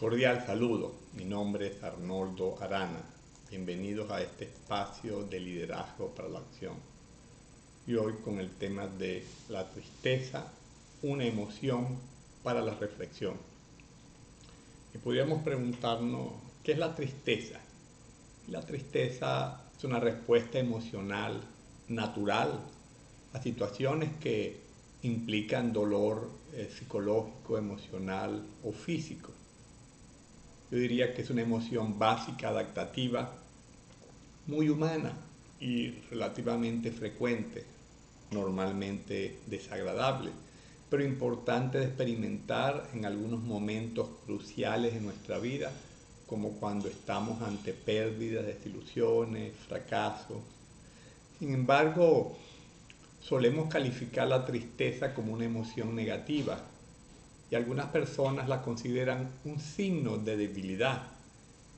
Cordial saludo, mi nombre es Arnoldo Arana. Bienvenidos a este espacio de liderazgo para la acción. Y hoy con el tema de la tristeza, una emoción para la reflexión. Y podríamos preguntarnos, ¿qué es la tristeza? La tristeza es una respuesta emocional natural a situaciones que implican dolor psicológico, emocional o físico. Yo diría que es una emoción básica, adaptativa, muy humana y relativamente frecuente, normalmente desagradable, pero importante de experimentar en algunos momentos cruciales de nuestra vida, como cuando estamos ante pérdidas, desilusiones, fracasos. Sin embargo, solemos calificar la tristeza como una emoción negativa y algunas personas la consideran un signo de debilidad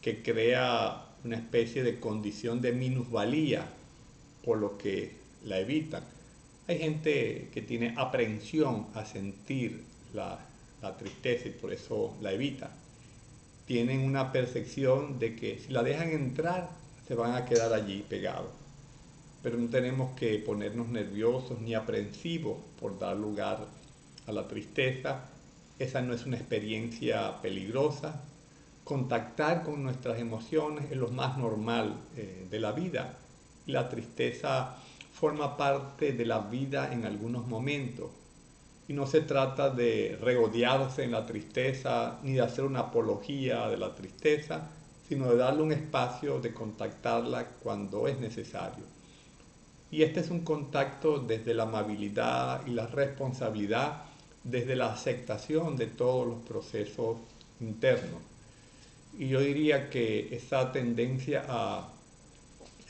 que crea una especie de condición de minusvalía, por lo que la evitan. Hay gente que tiene aprehensión a sentir la tristeza y por eso la evita. Tienen una percepción de que si la dejan entrar, se van a quedar allí pegados. Pero no tenemos que ponernos nerviosos ni aprensivos por dar lugar a la tristeza. Esa no es una experiencia peligrosa. Contactar con nuestras emociones es lo más normal de la vida. La tristeza forma parte de la vida en algunos momentos. Y no se trata de regodearse en la tristeza ni de hacer una apología de la tristeza, sino de darle un espacio de contactarla cuando es necesario. Y este es un contacto desde la amabilidad y la responsabilidad, desde la aceptación de todos los procesos internos. Y yo diría que esa tendencia a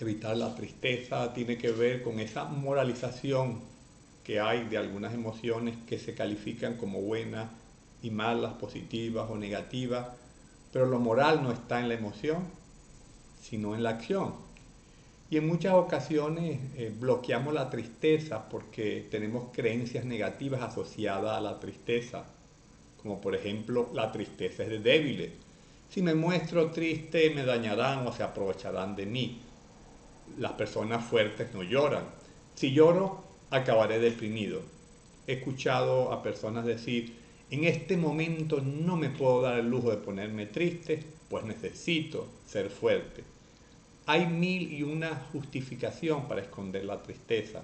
evitar la tristeza tiene que ver con esa moralización que hay de algunas emociones que se califican como buenas y malas, positivas o negativas, pero lo moral no está en la emoción, sino en la acción. Y en muchas ocasiones bloqueamos la tristeza porque tenemos creencias negativas asociadas a la tristeza, como por ejemplo la tristeza es de débiles. Si me muestro triste me dañarán o se aprovecharán de mí. Las personas fuertes no lloran. Si lloro acabaré deprimido. He escuchado a personas decir, en este momento no me puedo dar el lujo de ponerme triste, pues necesito ser fuerte. Hay mil y una justificación para esconder la tristeza.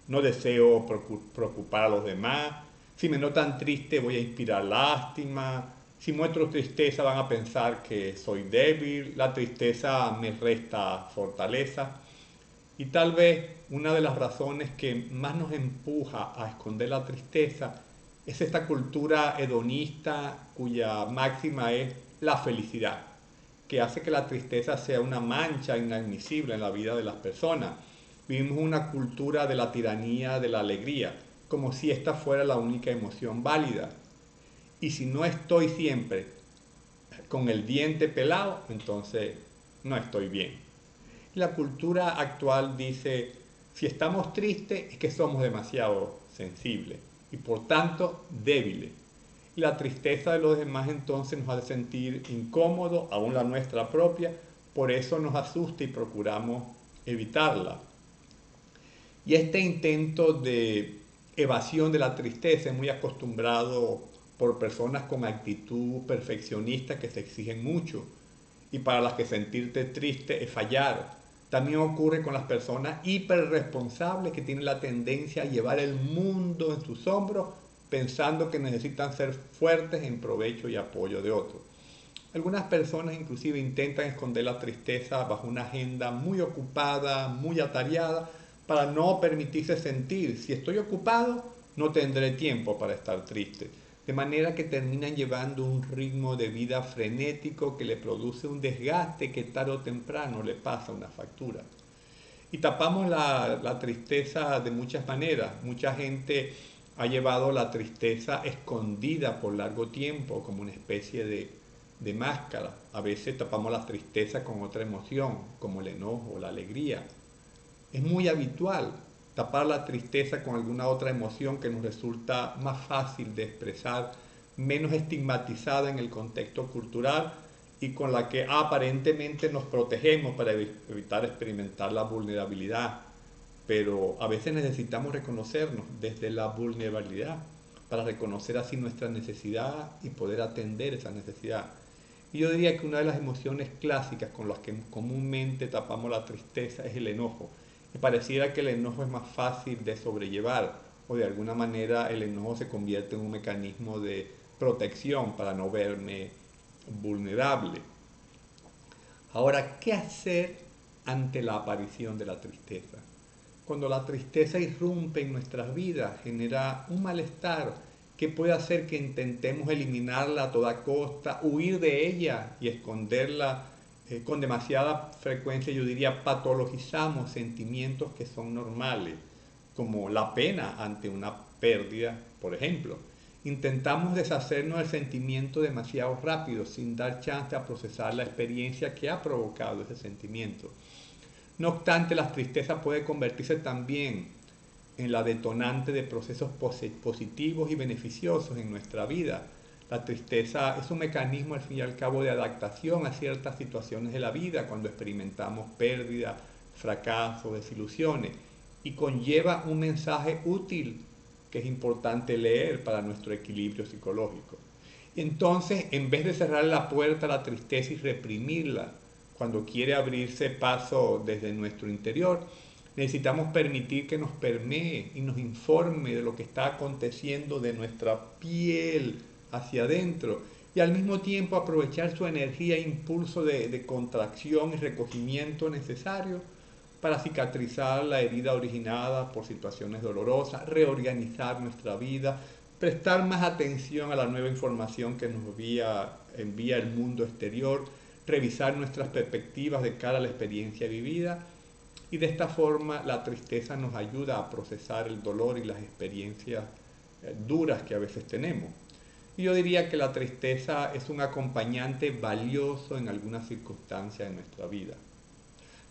No deseo preocupar a los demás. Si me notan triste voy a inspirar lástima. Si muestro tristeza van a pensar que soy débil. La tristeza me resta fortaleza. Y tal vez una de las razones que más nos empuja a esconder la tristeza es esta cultura hedonista cuya máxima es la felicidad, que hace que la tristeza sea una mancha inadmisible en la vida de las personas. Vivimos una cultura de la tiranía de la alegría, como si esta fuera la única emoción válida. Y si no estoy siempre con el diente pelado, entonces no estoy bien. La cultura actual dice, si estamos tristes es que somos demasiado sensibles y por tanto débiles. Y la tristeza de los demás entonces nos hace sentir incómodos, aún la nuestra propia, por eso nos asusta y procuramos evitarla. Y este intento de evasión de la tristeza es muy acostumbrado por personas con actitud perfeccionista que se exigen mucho y para las que sentirte triste es fallar. También ocurre con las personas hiperresponsables que tienen la tendencia a llevar el mundo en sus hombros pensando que necesitan ser fuertes en provecho y apoyo de otros. Algunas personas inclusive intentan esconder la tristeza bajo una agenda muy ocupada, muy atareada, para no permitirse sentir. Si estoy ocupado, no tendré tiempo para estar triste. De manera que terminan llevando un ritmo de vida frenético que le produce un desgaste que tarde o temprano le pasa una factura. Y tapamos la tristeza de muchas maneras. Mucha gente ha llevado la tristeza escondida por largo tiempo como una especie de máscara. A veces tapamos la tristeza con otra emoción, como el enojo o la alegría. Es muy habitual tapar la tristeza con alguna otra emoción que nos resulta más fácil de expresar menos estigmatizada en el contexto cultural y con la que aparentemente nos protegemos para evitar experimentar la vulnerabilidad. Pero a veces necesitamos reconocernos desde la vulnerabilidad para reconocer así nuestra necesidad y poder atender esa necesidad. Y yo diría que una de las emociones clásicas con las que comúnmente tapamos la tristeza es el enojo. Y pareciera que el enojo es más fácil de sobrellevar o de alguna manera el enojo se convierte en un mecanismo de protección para no verme vulnerable. Ahora, ¿qué hacer ante la aparición de la tristeza? Cuando la tristeza irrumpe en nuestras vidas, genera un malestar que puede hacer que intentemos eliminarla a toda costa, huir de ella y esconderla con demasiada frecuencia. Yo diría, patologizamos sentimientos que son normales, como la pena ante una pérdida, por ejemplo. Intentamos deshacernos del sentimiento demasiado rápido, sin dar chance a procesar la experiencia que ha provocado ese sentimiento. No obstante, la tristeza puede convertirse también en la detonante de procesos positivos y beneficiosos en nuestra vida. La tristeza es un mecanismo, al fin y al cabo, de adaptación a ciertas situaciones de la vida cuando experimentamos pérdida, fracaso, desilusiones, y conlleva un mensaje útil que es importante leer para nuestro equilibrio psicológico. Entonces, en vez de cerrar la puerta a la tristeza y reprimirla, cuando quiere abrirse paso desde nuestro interior, necesitamos permitir que nos permee y nos informe de lo que está aconteciendo de nuestra piel hacia adentro y al mismo tiempo aprovechar su energía e impulso de contracción y recogimiento necesario para cicatrizar la herida originada por situaciones dolorosas, reorganizar nuestra vida, prestar más atención a la nueva información que nos envía el mundo exterior, revisar nuestras perspectivas de cara a la experiencia vivida, y de esta forma la tristeza nos ayuda a procesar el dolor y las experiencias duras que a veces tenemos. Y yo diría que la tristeza es un acompañante valioso en algunas circunstancias de nuestra vida.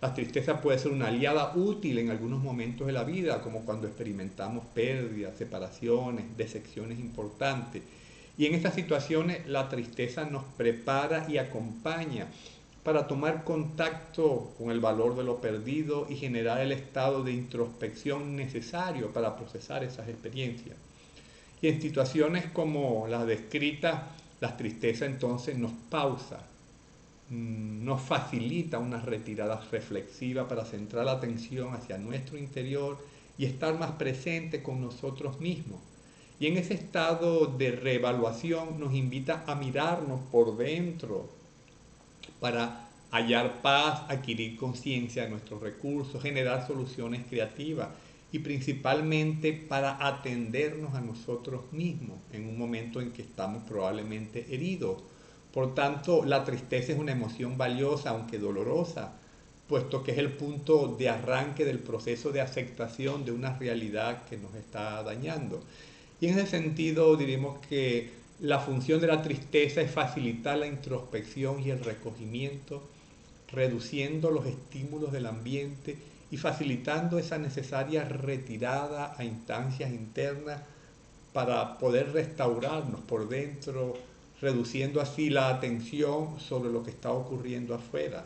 La tristeza puede ser una aliada útil en algunos momentos de la vida, como cuando experimentamos pérdidas, separaciones, decepciones importantes. Y en estas situaciones la tristeza nos prepara y acompaña para tomar contacto con el valor de lo perdido y generar el estado de introspección necesario para procesar esas experiencias. Y en situaciones como las descritas, la tristeza entonces nos pausa, nos facilita una retirada reflexiva para centrar la atención hacia nuestro interior y estar más presente con nosotros mismos. Y en ese estado de reevaluación nos invita a mirarnos por dentro para hallar paz, adquirir conciencia de nuestros recursos, generar soluciones creativas y principalmente para atendernos a nosotros mismos en un momento en que estamos probablemente heridos. Por tanto, la tristeza es una emoción valiosa, aunque dolorosa, puesto que es el punto de arranque del proceso de aceptación de una realidad que nos está dañando. Y en ese sentido, diríamos que la función de la tristeza es facilitar la introspección y el recogimiento, reduciendo los estímulos del ambiente y facilitando esa necesaria retirada a instancias internas para poder restaurarnos por dentro, reduciendo así la atención sobre lo que está ocurriendo afuera.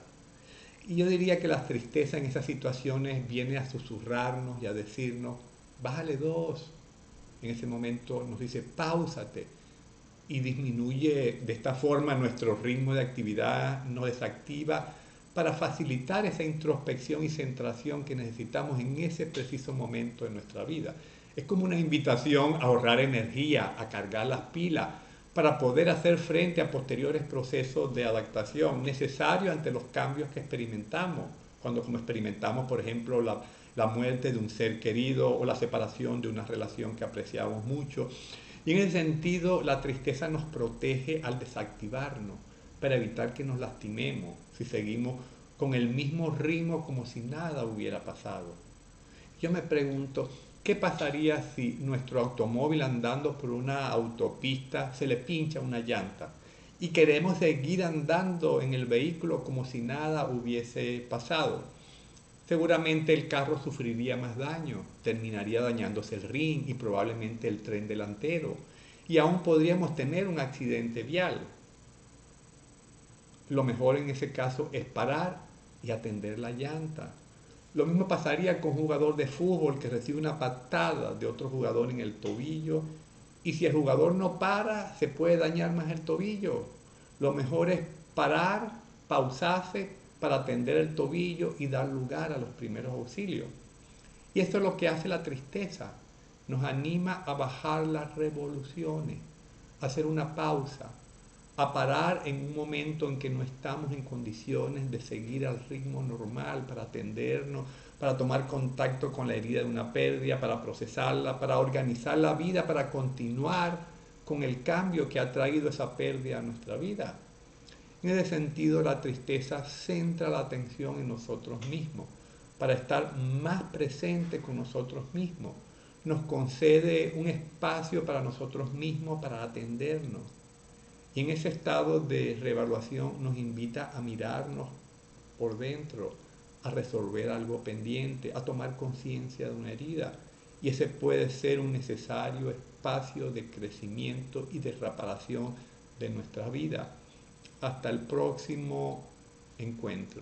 Y yo diría que la tristeza en esas situaciones viene a susurrarnos y a decirnos, bájale dos. En ese momento nos dice, páusate, y disminuye de esta forma nuestro ritmo de actividad, nos desactiva para facilitar esa introspección y centración que necesitamos en ese preciso momento de nuestra vida. Es como una invitación a ahorrar energía, a cargar las pilas, para poder hacer frente a posteriores procesos de adaptación necesarios ante los cambios que experimentamos, cuando como experimentamos, por ejemplo, la muerte de un ser querido o la separación de una relación que apreciamos mucho. Y en ese sentido, la tristeza nos protege al desactivarnos para evitar que nos lastimemos si seguimos con el mismo ritmo como si nada hubiera pasado. Yo me pregunto, ¿qué pasaría si nuestro automóvil andando por una autopista se le pincha una llanta y queremos seguir andando en el vehículo como si nada hubiese pasado? Seguramente el carro sufriría más daño, terminaría dañándose el rin y probablemente el tren delantero. y aún podríamos tener un accidente vial. Lo mejor en ese caso es parar y atender la llanta. Lo mismo pasaría con un jugador de fútbol que recibe una patada de otro jugador en el tobillo, y si el jugador no para, se puede dañar más el tobillo. Lo mejor es parar, pausarse para atender el tobillo y dar lugar a los primeros auxilios. Y esto es lo que hace la tristeza. Nos anima a bajar las revoluciones, a hacer una pausa, a parar en un momento en que no estamos en condiciones de seguir al ritmo normal para atendernos, para tomar contacto con la herida de una pérdida, para procesarla, para organizar la vida, para continuar con el cambio que ha traído esa pérdida a nuestra vida. En ese sentido, la tristeza centra la atención en nosotros mismos, para estar más presente con nosotros mismos. Nos concede un espacio para nosotros mismos, para atendernos. Y en ese estado de reevaluación nos invita a mirarnos por dentro, a resolver algo pendiente, a tomar conciencia de una herida. Y ese puede ser un necesario espacio de crecimiento y de reparación de nuestra vida. Hasta el próximo encuentro.